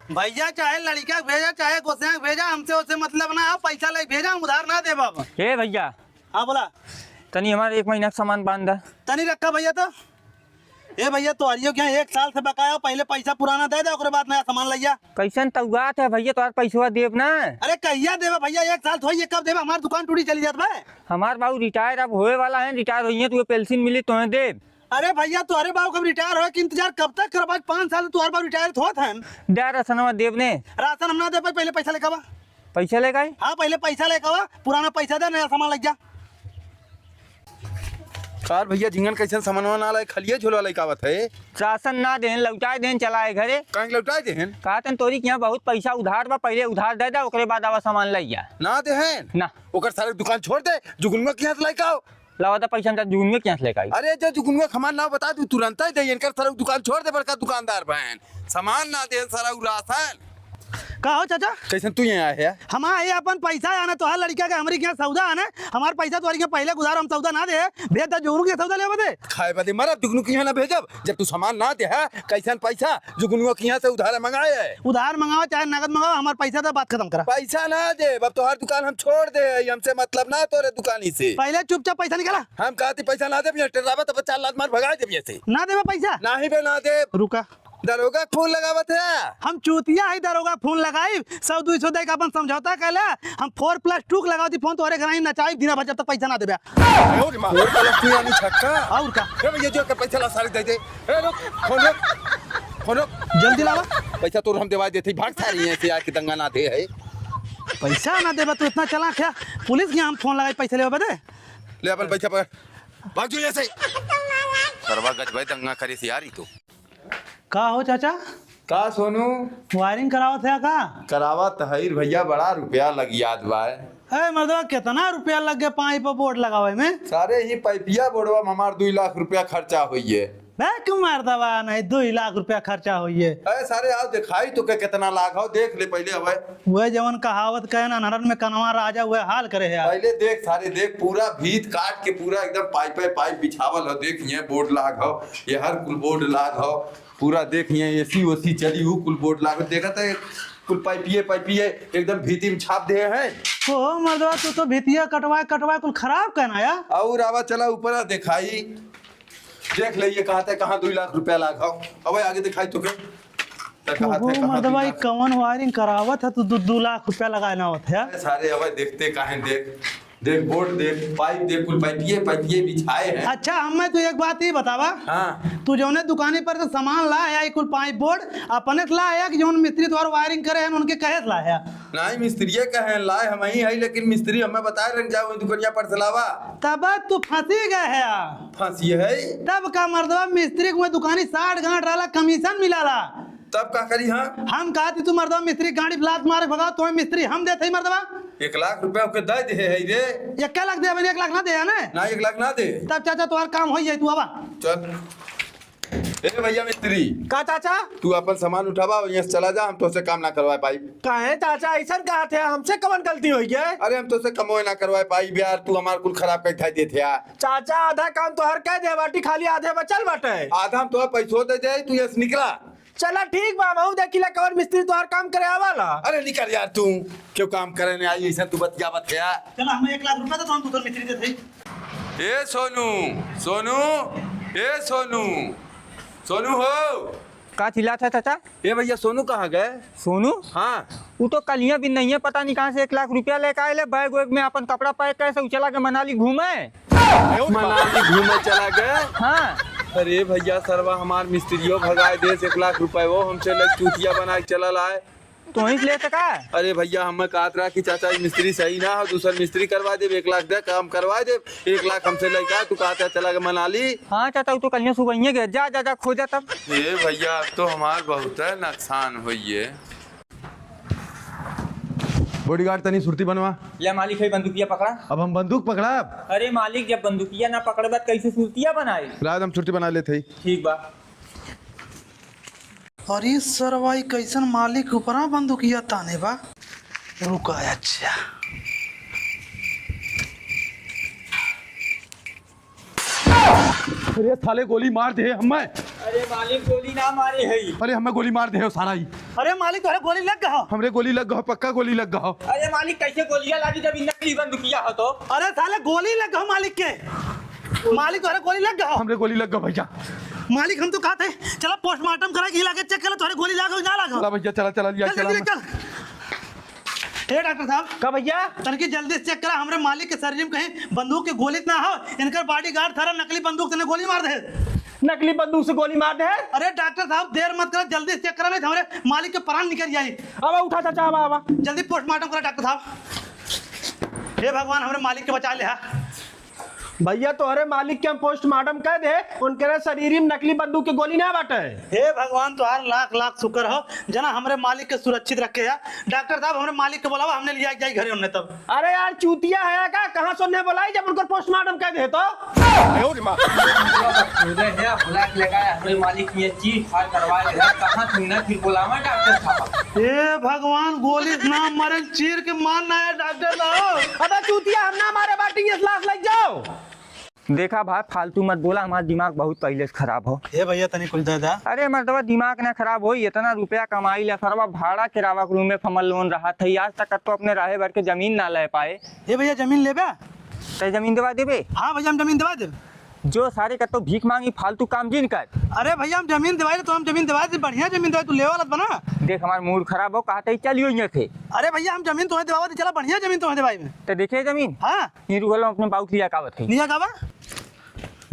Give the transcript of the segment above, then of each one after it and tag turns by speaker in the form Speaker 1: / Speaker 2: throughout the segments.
Speaker 1: भैया चाहे लड़का भेजा चाहे गोसाई भेजा, हमसे उसे मतलब ना, पैसा ले भेजा, हम उधार ना दे बाबा।
Speaker 2: ए भैया,
Speaker 1: हाँ बोला।
Speaker 2: तनी हमारे 1 महीना का सामान बांध दा।
Speaker 1: तनी रखा भैया। तो ए भैया तो अरियो क्या 1 साल से बकाया, पहले पैसा पुराना दे दे, उसके बाद नया सामान लिया।
Speaker 2: कैसन तौगात है भैया, तोहार पैसा देब ना।
Speaker 1: अरे कहिया देवे भैया, 1 साल थोड़ी, कब देवे? हमारी दुकान टूटी चली जात भाई।
Speaker 2: हमार बाबू रिटायर अब होए वाला है, रिटायर होइए तो पेंशन मिली तो देब।
Speaker 1: अरे भैया तुम्हारे बाबू कब रिटायर हो कि इंतजार कब तक करवा? 5 साल तुम्हारे बाबू रिटायर होत हैं।
Speaker 2: दे राशन देब ने।
Speaker 1: राशन हम ना दे पाए, पहले पैसा लेकर आवा।
Speaker 2: पैसा ले गए?
Speaker 1: हाँ पहले पैसा लेकर आवा, पुराना पैसा दे, नया सामान लग जा।
Speaker 3: कार भैया झिंगन कैसे सामान ना लाए, खलिए झोला लइकावत है।
Speaker 2: राशन ना देन, लौटाए देन, चलाए घरे।
Speaker 3: काहे लौटाए देहन?
Speaker 2: कहतन तोरी के यहाँ बहुत पैसा उधार बा, पहले उधार दे दे, ओकरे बाद आवा सामान ले जा।
Speaker 3: ना देहन
Speaker 2: ना।
Speaker 3: ओकर सारे दुकान छोड़ दे, जुगनुआ के हाथ लइकाओ।
Speaker 2: लावा तो पैसा हम जून में क्या लेकर आई।
Speaker 3: अरे जो जुगनुआ हमार ना बता दू तुरंत ही दे, इनकर सारा दुकान छोड़ दे, बड़का दुकानदार बहन सामान ना दे, सारा राशन।
Speaker 1: का हो चाचा?
Speaker 3: कैसे तू यहाँ आया है?
Speaker 1: हम आए अपन पैसा आना तो हर लड़का का हमारी क्या सौदा आना, हमार पैसा तुम्हारी क्या पहले गुजार, हम सौदा ना दे भेज दे, जोरू के सौदा ले बदे
Speaker 3: खाए बदे मरा जुगनू के यहाँ ना भेजब, जब तू सामान ना दे है कैसन पैसा जुगनुआ के यहाँ से उधार मंगाए है।
Speaker 1: उधार मंगाओ चाहे नगद मंगाओ, हमार पैसा तो बात खत्म करा।
Speaker 3: पैसा ना दे, अब तो हर दुकान हम छोड़ दे, हमसे मतलब ना तोरे दुकानी से।
Speaker 1: पहले चुपचाप पैसा निकाला।
Speaker 3: हम कहते पैसा ना दे, टेरावा तो 4 लाख मार भगा दे से।
Speaker 1: ना देवे पैसा?
Speaker 3: ना ही बे ना दे।
Speaker 1: रुका,
Speaker 3: दरोगा फोन लगावत है।
Speaker 1: हम चूतिया है, दरोगा फोन लगाई 100-200 दे का अपन समझौता कैला, हम 4+2 लगाओ दी फोन तोरे घर नचाई दिन भर जब तक पैसा ना देबे।
Speaker 3: और तू यानी छक्का
Speaker 1: और का?
Speaker 3: ए भैया जो कर पैसा ला सारी दे दे। ए रुक, फोन रुक,
Speaker 1: जल्दी लावा।
Speaker 3: पैसा तो हम देवा देते, भाग सारी है से आके दंगा ना दे है।
Speaker 1: पैसा ना देबे तो इतना चला क्या? पुलिस के हम फोन लगाई पैसा लेबे दे।
Speaker 3: ले अपन पैसा पर भाग जो ऐसे सरवा गज भाई दंगा करे से यारी तो।
Speaker 1: का हो चाचा?
Speaker 3: का सोनू
Speaker 1: वायरिंग करावत है का?
Speaker 3: करावत है भैया, बड़ा रुपया लग याद बा।
Speaker 1: अरे मर्दवा कितना रुपया लग गया पाइप पर बोर्ड लगावे में?
Speaker 3: सारे ही पैपिया बोर्डवा में हमार 2 लाख रुपया खर्चा होइए।
Speaker 1: क्यों मार दवा नहीं 2 लाख रुपया खर्चा होइए?
Speaker 3: अरे सारे आओ दिखाई तो के कितना लाख हो, देख ले पहले। अब
Speaker 1: वह जवन कहावत कहे ना, नरन में कनवा राजा हुए हाल करे है।
Speaker 3: पहले देख, सारे देख, पूरा भीत काट के पूरा एकदम पाइप बिछावल हो। देख ये बोर्ड लाग हो, ये हर कुल बोर्ड लाग हो पूरा। देख ये एसी ओसी चली हु कुल बोर्ड लाग, देखा था कुल पाइपिए एकदम भीती में छाप दे है।
Speaker 1: ओ मर्दवा तू तो भीतिया कटवाए कुल खराब कहना या।
Speaker 3: और आवा चला ऊपर दिखाई, देख ले ये कहते कहाँ 2 लाख रुपया लागा। अब आगे दिखाई तो के
Speaker 1: मर्दवा कवन वायरिंग करावत है तो 2 लाख रुपया लगाना होता है।
Speaker 3: सारे अब देखते कहाँ, देख बोर्ड देख, पाइप देख, कुल पाइपिए बिछाए हैं।
Speaker 1: अच्छा हमें तू एक बात ही बतावा।
Speaker 3: हाँ।
Speaker 1: तू जौने दुकानी पर तो सामान लाया कुल पाइप बोर्ड अपने से लाया कि जौन मिस्त्री द्वारा वायरिंग करे हैं उनके कहे से लाया?
Speaker 3: नहीं मिस्त्रिये कहे लाए हम ही है, लेकिन मिस्त्री हमें बताए रंग जाओ दुकानिया पर से लावा।
Speaker 1: तब तू फंसी गए है।
Speaker 3: फंसी है
Speaker 1: तब का मर्दवा मिस्त्री को दुकानी 60 गांठ रहा, कमीशन मिला।
Speaker 3: तब का करी? हाँ
Speaker 1: हम कहती तू मर्दवा मिस्त्री गाड़ी लात मारे भगा, तो मिस्त्री हम देते मर्दवा
Speaker 3: 1 लाख रुपया के दे दे है रे।
Speaker 1: 1 लाख दे, 1 लाख ना दे
Speaker 3: ना 1 लाख ना दे।
Speaker 1: तब चाचा तुम्हारा काम हो जाए, तू आवा।
Speaker 3: चल ए भैया मिस्त्री
Speaker 1: का चाचा?
Speaker 3: तू अपन सामान उठावा और यहाँ से चला जा, हम तो से काम ना करवाए पाई।
Speaker 1: काहे चाचा ऐसा कहा थे? हमसे कवन गलती हुई है?
Speaker 3: अरे हम तो से कमोए ना करवाए पाई यार, तू हमार कुल खराब कर दिखाई देते यार।
Speaker 1: चाचा आधा काम तो हर कह दे बाटी, खाली आधे बचल बाटे।
Speaker 3: आधा हम तो पैसों दे दे, तू यहाँ से निकला।
Speaker 1: चला ठीक बा, महू देखिला कवन मिस्त्री तोहर काम करे आवाला।
Speaker 3: अरे निकल यार, तू क्यों काम करे नहीं आई ऐसा तू बतियावत है यार।
Speaker 1: चला हमें 1 लाख रुपया तो हम दूसर मिस्त्री देते।
Speaker 3: ए सोनू ए सोनू हो
Speaker 2: का चिल्ला था चाचा?
Speaker 3: ए भैया सोनू कहाँ गए?
Speaker 2: सोनू?
Speaker 3: हाँ
Speaker 2: वो तो कलिया भी नहीं है, पता नहीं कहाँ से 1 लाख रुपया लेकर आए, बैग वैग में अपन कपड़ा पैक कैसे चला के मनाली घूमे।
Speaker 3: चला गए?
Speaker 2: हाँ।
Speaker 3: अरे भैया सरवा हमार मिस्त्रियों भगाए दे 1 लाख रुपए, वो हमसे लग चूतिया बना के चला लाए।
Speaker 2: तो ही ले सका?
Speaker 3: अरे भैया हमें कहत रहा कि चाचा मिस्त्री सही ना हो, दूसरा मिस्त्री करवा दे, 1 लाख दे काम करवा दे। 1 लाख हमसे लेकर तू कहता चला के मनाली।
Speaker 2: हाँ चाचा तो कलिया सुबह गए, जा खोजा तब।
Speaker 3: ए भैया अब तो हमार बहुत नुकसान हुई है। बॉडीगार्ड तनी सुरती बनवा।
Speaker 2: ले मालिक है बंदूकिया पकड़ा।
Speaker 3: अब हम बंदूक पकड़ा।
Speaker 2: अरे मालिक जब बंदूकिया ना पकड़े बात कैसे सुरतिया बनाई?
Speaker 3: रात हम सुरती बना लेते।
Speaker 2: ठीक बा।
Speaker 1: अरे सर भाई कैसन मालिक ऊपर बंदूकिया ताने बा। रुका अच्छा
Speaker 3: अरे साले गोली मार दे हमें।
Speaker 2: अरे मालिक गोली ना मारे है।
Speaker 3: अरे हमें गोली मार दे सारा ही।
Speaker 1: अरे मालिक तोहरे गोली लग गया हो।
Speaker 3: हमरे गोली लग गहो, पक्का गोली लग गहो।
Speaker 2: अरे मालिक कैसे गोलियां लागी जब नकली बंदूकिया हो तो?
Speaker 1: अरे साले गोली लग गया मालिक के। मालिक तोहरे गोली लग गया हो।
Speaker 3: हमरे गोली लग गहो भैया।
Speaker 1: मालिक हम तो कहा थे चला पोस्टमार्टम करा के लाके चेक कर तोहरे गोली लागो ना लागो।
Speaker 3: चला भैया, चला चला लिया,
Speaker 1: चल जल्दी चल। ए डॉक्टर साहब
Speaker 2: का भैया
Speaker 1: तनकी जल्दी से चेक करा हमरे मालिक के शरीर में कहीं बंदूक के गोली ना हो। इनकर बॉडीगार्ड थारा नकली बंदूक से गोली मार दे।
Speaker 2: नकली बंदूक से गोली मार दे?
Speaker 1: अरे डॉक्टर साहब देर मत करो, जल्दी से चेक करा नहीं तो हमारे मालिक के प्राण निकल जाए।
Speaker 2: अब उठा चाचा, अब
Speaker 1: जल्दी पोस्टमार्टम करा डॉक्टर साहब। हे भगवान हमारे मालिक के बचा ले। हाँ
Speaker 4: भैया तोहरे मालिक के हम पोस्टमार्टम कह दे, उनके शरीर में नकली बंदूक की गोली ना बाटे।
Speaker 1: हे भगवान तुहार लाख लाख शुक्र हो जना हमरे मालिक के सुरक्षित रखे है। डॉक्टर साहब हमरे मालिक के बोलावा, हमने लिया जाए घरे उन्हें तब।
Speaker 4: अरे यार चूतिया है का, कहाँ सुनने बोलाई जब उनको पोस्टमार्टम कह दे तो?
Speaker 2: ब्लैक लगाया हमारे मालिक ये चीज फाड़ करवाए कहाँ सुनना फिर बोलावा डॉक्टर साहब।
Speaker 1: हे भगवान गोली ना मरे चीर के मारना है डॉक्टर साहब।
Speaker 4: अबे चूतिया हम ना मारे बाटी, इस लाश लग जाओ।
Speaker 2: देखा भाई फालतू मत बोला, हमारा दिमाग बहुत पहले से खराब हो।
Speaker 1: हे भैया तनी कुछ दे दा।
Speaker 2: अरे मर्दवा दिमाग ना खराब हो, इतना रुपया कमाई ले सरवा भाड़ा किरावा के रूम में फमल लोन रहा था, आज तक तो अपने राहे भर के जमीन ना ले पाए।
Speaker 1: हे भैया जमीन लेबे?
Speaker 2: ते जमीन दिवा देबे?
Speaker 1: हाँ भैया हम जमीन दिवा दे।
Speaker 2: जो सारे का तो भीख मांगी फालतू काम जिन कर।
Speaker 1: अरे भैया हम जमीन दिवाई तो हम जमीन दिवाई दे, बढ़िया जमीन दिवाई, तू ले वाला बना।
Speaker 2: देख हमारा मूड खराब हो, कहते ही चलियो ये थे।
Speaker 1: अरे भैया हम जमीन तुम्हें दिवावा दे, चला बढ़िया जमीन तुम्हें दिवाई में।
Speaker 2: तो देखे जमीन?
Speaker 1: हाँ
Speaker 2: ये रुगल अपने बाबू लिया कावत है।
Speaker 1: निया काबा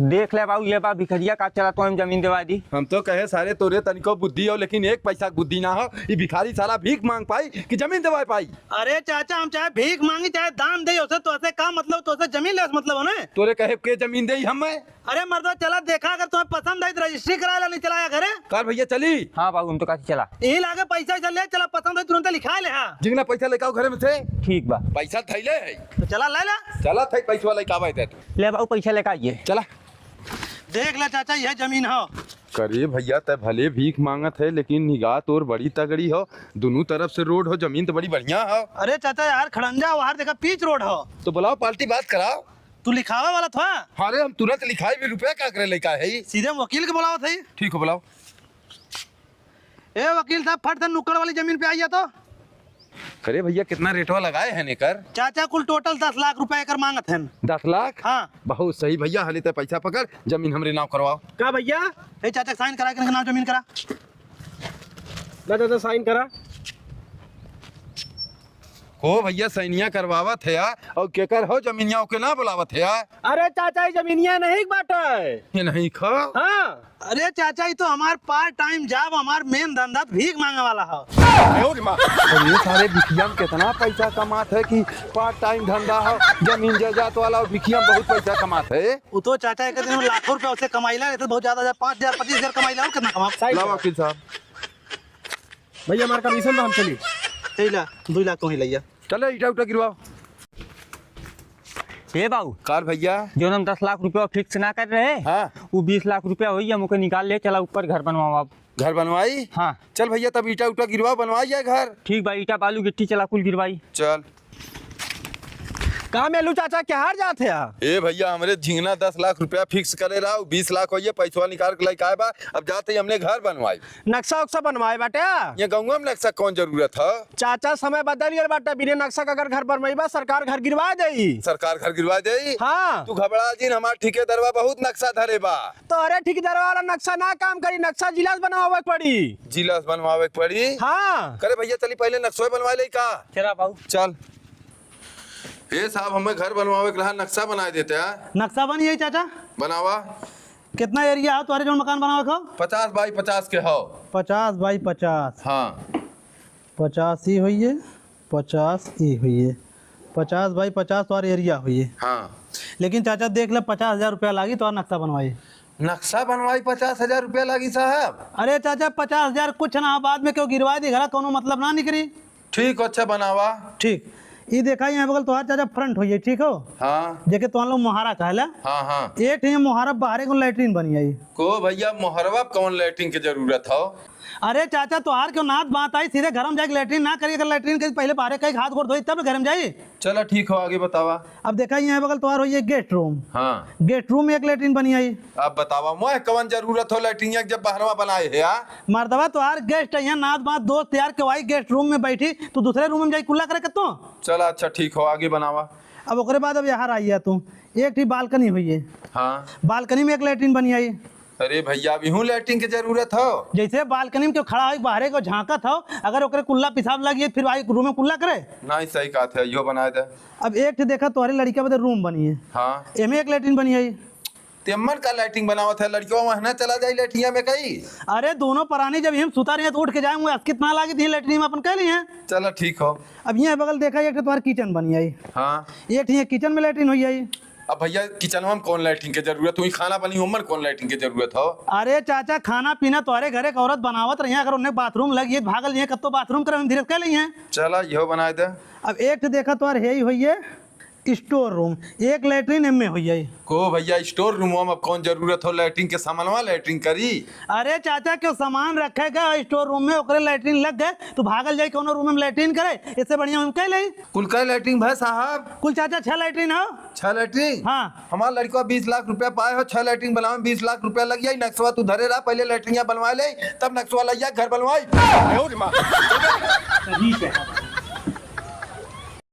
Speaker 2: देख ले बाबू, ये बा भिखरिया का चला तो हम जमीन दिवा दी।
Speaker 3: हम तो कहे सारे तोरे तनिको बुद्धि हो, लेकिन एक पैसा बुद्धि ना हो। ये भिखारी साला भीख मांग पाई कि जमीन दबा पाई?
Speaker 1: अरे चाचा हम चाहे भीख मांगी चाहे दान दे, उसे तो ऐसे का मतलब, तो ऐसे जमीन ले मतलब है ना।
Speaker 3: तोरे कहे के जमीन दे हम?
Speaker 1: अरे मर्दो चला देखा, अगर तुम्हें पसंद आई तो रजिस्ट्री करा ला, नहीं चलाया घरे।
Speaker 3: कार भैया चली।
Speaker 2: हाँ बाबू हम तो कहते चला।
Speaker 1: यही लागे पैसा चल ले, चला पसंद है तुरंत लिखा ले। हाँ
Speaker 3: जिंगना पैसा लेके आओ घरे में से।
Speaker 2: ठीक बा,
Speaker 3: पैसा थैले है,
Speaker 1: तो चला ले ला।
Speaker 3: चला थे पैसा लेके आवे दे।
Speaker 2: ले बाबू पैसा लेकर आइए।
Speaker 3: चला
Speaker 1: देख ले चाचा यह जमीन हो।
Speaker 3: करे भैया ते भले भीख मांगत है, लेकिन निगाह तोर बड़ी तगड़ी हो, दोनों तरफ से रोड हो, जमीन तो बड़ी बढ़िया हो।
Speaker 1: अरे चाचा यार खड़ंजा बाहर देखा पीच रोड हो।
Speaker 3: तो बुलाओ पार्टी बात कराओ।
Speaker 1: तू लिखावा वाला था?
Speaker 3: अरे हम तुरंत लिखाई भी, रुपया क्या करे लेका है?
Speaker 1: सीधे वकील के बुलावा था।
Speaker 3: ठीक हो बुलाओ।
Speaker 1: ए वकील साहब फट से नुक्कड़ वाली जमीन पे आइए तो।
Speaker 3: अरे भैया कितना रेटवा लगाए हैं नेकर?
Speaker 1: चाचा कुल टोटल 10 लाख रुपए एकर मांगत है।
Speaker 3: 10 लाख?
Speaker 1: हाँ
Speaker 3: बहुत सही भैया, हले ते पैसा पकड़, जमीन हमरे नाम करवाओ।
Speaker 4: का भैया?
Speaker 1: ए चाचा साइन करा के नाम जमीन करा।
Speaker 4: दादा साइन करा।
Speaker 3: हो भैया सैनिया करवावत है यार, और केकर हो जमीनिया के ना बुलावत है यार।
Speaker 4: अरे चाचा जमीनिया नहीं बाटे।
Speaker 3: ये नहीं खो।
Speaker 4: हाँ
Speaker 1: अरे चाचा ये तो हमार पार्ट टाइम जॉब, हमार मेन धंधा भीख मांगे वाला हो।
Speaker 3: और ये सारे भिखिया में कितना पैसा कमात है कि पार्ट टाइम धंधा हो, जमीन जायदाद वाला और भिखिया में बहुत पैसा कमात है।
Speaker 1: वो तो चाचा एक दिन में लाखों रुपए उसे कमाईला, तो बहुत ज्यादा 5,000 25,000 कमाईला और कितना कमा।
Speaker 3: लाओ वकील साहब।
Speaker 4: भैया हमारा कमीशन हम चली।
Speaker 1: ला 2 लाख तो ही लिया।
Speaker 3: चलो ईटा उटा गिरवाओ।
Speaker 2: हे बाबू
Speaker 3: कार भैया
Speaker 2: जो हम 10 लाख रुपया फिक्स ना कर रहे,
Speaker 3: हाँ
Speaker 2: वो 20 लाख रुपया हुई है, मुझे निकाल ले, चला ऊपर घर बनवाओ आप।
Speaker 3: घर बनवाई?
Speaker 2: हाँ
Speaker 3: चल भैया तब ईटा उटा गिरवाओ, बनवाई जाए घर।
Speaker 2: ठीक भाई, ईटा बालू गिट्टी चला कुल गिरवाई।
Speaker 3: चल
Speaker 4: कहा मेलू चाचा क्या हार जाते हैं?
Speaker 3: ए भैया हमरे झिंगना 10 लाख रुपया फिक्स करे रहा, 20 लाख होइए पैसा निकाल के लेके आए बा। अब जाते ही हमने घर बनवाई।
Speaker 4: नक्शा उक्सा बनवाए बाटे?
Speaker 3: ये गाँव में नक्शा कौन जरूरत है?
Speaker 4: चाचा समय बदल गया बाटे, बिना नक्शा का अगर घर बनवाई सरकार घर गिरवा देई।
Speaker 3: सरकार घर गिरवा दे?
Speaker 4: हाँ
Speaker 3: तू घबरा जी, हमार ठेकेदारवा बहुत नक्शा धरे बा।
Speaker 4: तो अरे ठेकेदार वाला नक्शा ना काम करी, नक्शा जिला बनवावे पड़ी।
Speaker 3: जिला बनवावे पड़ी?
Speaker 4: हाँ
Speaker 3: करे भैया चली पहले नक्शा बनवा ले का।
Speaker 2: चला बाबू
Speaker 3: चल ये साहब हमें घर बनवावे के रहा, नक्शा बना देते हैं।
Speaker 1: नक्शा बनी है चाचा?
Speaker 3: बनावा।
Speaker 1: कितना एरिया हो तुम्हारे जो मकान बनावे को?
Speaker 3: 50 बाई 50 के हो।
Speaker 1: 50 बाई 50?
Speaker 3: हाँ
Speaker 1: 50 ही हुई है, 50 ही हुई है, 50 बाई 50 और एरिया हुई है।
Speaker 3: हाँ
Speaker 1: लेकिन चाचा देख ले 50,000 रुपया लागी तो और नक्शा बनवाई।
Speaker 3: नक्शा बनवाई 50,000 रुपया लगी साहब?
Speaker 1: अरे चाचा 50,000 कुछ ना, बाद में क्यों गिरवा दी, घर कोनो मतलब ना निकली।
Speaker 3: ठीक अच्छा बनावा।
Speaker 1: ठीक ये देखा यहाँ बगल तुम्हारा चाचा फ्रंट हुई है, ठीक हो?
Speaker 3: हाँ
Speaker 1: जेके तुम लोग मोहारा कहला।
Speaker 3: हाँ हाँ
Speaker 1: एक ही मोहारा बाहर को लैट्रिन बनी है।
Speaker 3: को भैया मोहरवा कौन लैट्रिन की जरूरत हो?
Speaker 1: अरे चाचा तोहार क्यों नाथ बात आई, सीधे घर में जाके लैट्रिन ना करिए, अगर लैट्रिन करी पहले बाहर कहीं हाथ गोड़ धोई तब घर में जाई।
Speaker 3: चलो ठीक हो, आगे बतावा।
Speaker 1: अब देखा यहाँ बगल तोहार हो गेस्ट रूम,
Speaker 3: हाँ
Speaker 1: गेस्ट रूम में एक लैट्रिन बनी आई।
Speaker 3: अब बतावा मोह कवन जरूरत हो लैट्रिन जब बाहरवा बनाए है
Speaker 1: मर्दवा तोहार गेस्ट यहाँ नाथ बात दोस्त यार के वाई गेस्ट रूम में बैठी, तू दूसरे रूम में जाई कुल्ला करे कतो।
Speaker 3: चलो अच्छा ठीक हो, आगे बनावा।
Speaker 1: अब ओकरे बाद अब यहाँ आई है तू, एक ठीक बालकनी हुई है,
Speaker 3: हाँ
Speaker 1: बालकनी में एक लैट्रिन बनी आई।
Speaker 3: अरे भैया अभी हूँ लैट्रिन की जरूरत हो।
Speaker 1: जैसे बालकनी में क्यों खड़ा हो बाहर को झांकत हो, अगर ओकरे कुल्ला पेशाब लगी फिर आई रूम में कुल्ला करे।
Speaker 3: नहीं सही कहा था, यो बनाए दे।
Speaker 1: अब एक ठे देखा तुम्हारी लड़की बदे रूम बनी है,
Speaker 3: हाँ
Speaker 1: एमे एक लैट्रिन बनी है।
Speaker 3: तेमन का लाइटिंग बनावत है, लड़कियों वहां चला जाए लैट्रिया में कहीं।
Speaker 1: अरे दोनों परानी जब हम सुता रहे तो उठ के जाएंगे, कितना लागी थी लैट्रिन में अपन कह लिए हैं।
Speaker 3: चलो ठीक हो।
Speaker 1: अब यहाँ बगल देखा एक तुम्हारी किचन बनी आई,
Speaker 3: हाँ
Speaker 1: एक ठे किचन में लैट्रिन हुई आई।
Speaker 3: अब भैया किचन में कौन लाइटिंग की जरूरत हुई, खाना बनी उमर कौन लाइटिंग की जरूरत हो।
Speaker 1: अरे चाचा खाना पीना तुम्हारे घरे एक औरत बनावत रही है, अगर उन्हें बाथरूम लगी भागल ये कब तो बाथरूम करे हम धीरे कह ली हैं।
Speaker 3: चलो यो बनाए दे।
Speaker 1: अब एक ठे देखा तुम्हारे है ही हुई है स्टोर रूम, एक लैट्रिन एम में हुई है।
Speaker 3: को भैया स्टोर रूम में अब कौन जरूरत हो लैट्रिन के, सामानवा लैट्रिन करी।
Speaker 1: अरे चाचा क्यों सामान रखेगा स्टोर रूम में, ओकरे लैट्रिन लग गए तो भागल जाए कोनो रूम में लैट्रिन करे, इससे बढ़िया हम कह ले।
Speaker 3: कुल का लैट्रिन भाई साहब?
Speaker 1: कुल चाचा 6 लैट्रिन हो।
Speaker 3: 6 लैट्रिन?
Speaker 1: हाँ।
Speaker 3: हमारा लड़का 20 लाख रुपया पाए हो, 6 लैट्रिन बनावे 20 लाख रुपया लग जाए। नक्शा तू धरे रहा, पहले लैट्रिन बनवा ले तब नक्शा लग घर बनवाई।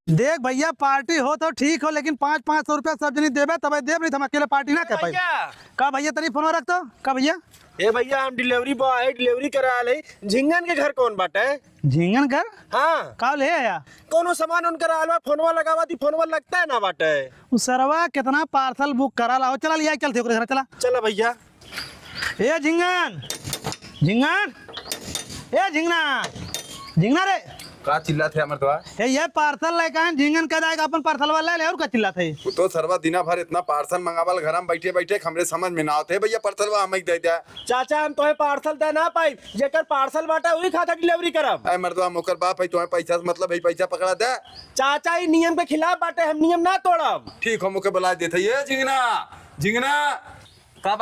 Speaker 1: देख भैया पार्टी हो तो ठीक हो, लेकिन 500-500 रुपया सब जनी देवे तब देव, नहीं तो हम अकेले पार्टी ना कर पाए। का भैया तनी फोन रख तो का भैया।
Speaker 4: ए भैया हम डिलीवरी बॉय है, डिलीवरी करा ले। झिंगन के घर कौन बाटे?
Speaker 1: झिंगन घर?
Speaker 4: हाँ
Speaker 1: का ले आया
Speaker 4: कोनो सामान उनकर आलवा फोनवा लगावा दी, फोनवा लगता है ना बाटे।
Speaker 1: उस सरवा कितना पार्सल बुक करा लाओ, चला लिया चलते ओकरे घर चला।
Speaker 4: चला भैया।
Speaker 1: ए झिंगन झिंगन, ए झिंगना झिंगना रे
Speaker 3: का चिल्ला थे अमरतवा?
Speaker 1: ये पार्सल लेके आए, झिंगन कह जाएगा अपन पार्सल वाला ले और का चिल्ला थे।
Speaker 3: तो सरवा दिना भर इतना पार्सल मंगावल घर में बैठे बैठे हमरे समझ में ना आते भैया पार्सल वा हमें दे दिया।
Speaker 4: चाचा हम तोहे पार्सल दे ना पाई, जेकर पार्सल बाटा वही खाता डिलीवरी करब।
Speaker 3: ऐ मर्दवा मोकर बाप है, तुम्हें पैसा से मतलब है, पैसा पकड़ा दे।
Speaker 4: चाचा ई नियम के खिलाफ बाटे, हम नियम ना तोड़ब।
Speaker 3: ठीक हो, मुके बुला देते ये झिंगना झिंगना। का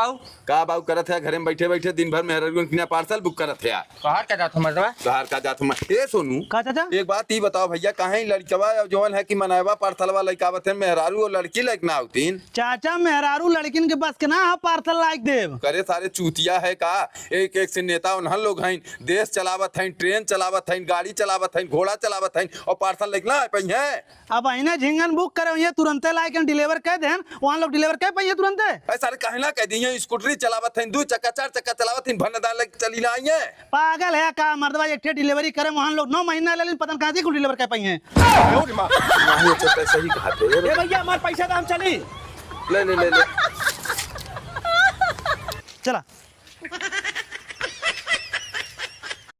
Speaker 3: बाऊ करत है घरे में बैठे बैठे दिन भर मेहर पार्सल बुक करत है।
Speaker 2: बाहर का जात मर्दवा?
Speaker 3: बाहर का जात मैं। ए सोनू
Speaker 1: का चाचा
Speaker 3: एक बात ही बताओ भैया, कहीं लड़कवा जवन है कि मनावा पार्सलवा लड़कावत है मेहरारू और लड़की लायक ना होतीन।
Speaker 1: चाचा मेहरारू लड़किन के बस के ना पार्सल लायक देव
Speaker 3: करे सारे चूतिया है का, एक एक से नेता उन्हन लोग हैं, देश चलावत हैं, ट्रेन चलावत हैं, गाड़ी चलावत हैं, घोड़ा चलावत हैं और पार्सल लिखना है पहिए।
Speaker 1: अब अने झिंगन बुक करे हुए तुरंत लायक डिलीवर कर देन, वहाँ लोग डिलीवर कर पाइए तुरंत।
Speaker 3: सारे कहना कह दिए स्कूटरी चलावत हैं, 2 चक्का 4 चक्का चलावत हैं, भनदान लग चली ना आइए।
Speaker 1: पागल है का मर्दवा, एक डिलीवरी करे वहाँ लोग 9 महीना ले, पता कहाँ से डिलीवर कर पाइए।
Speaker 3: सही कहा थे
Speaker 4: भैया हमारे पैसा दाम चली।
Speaker 3: ले ले ले ले
Speaker 1: चला।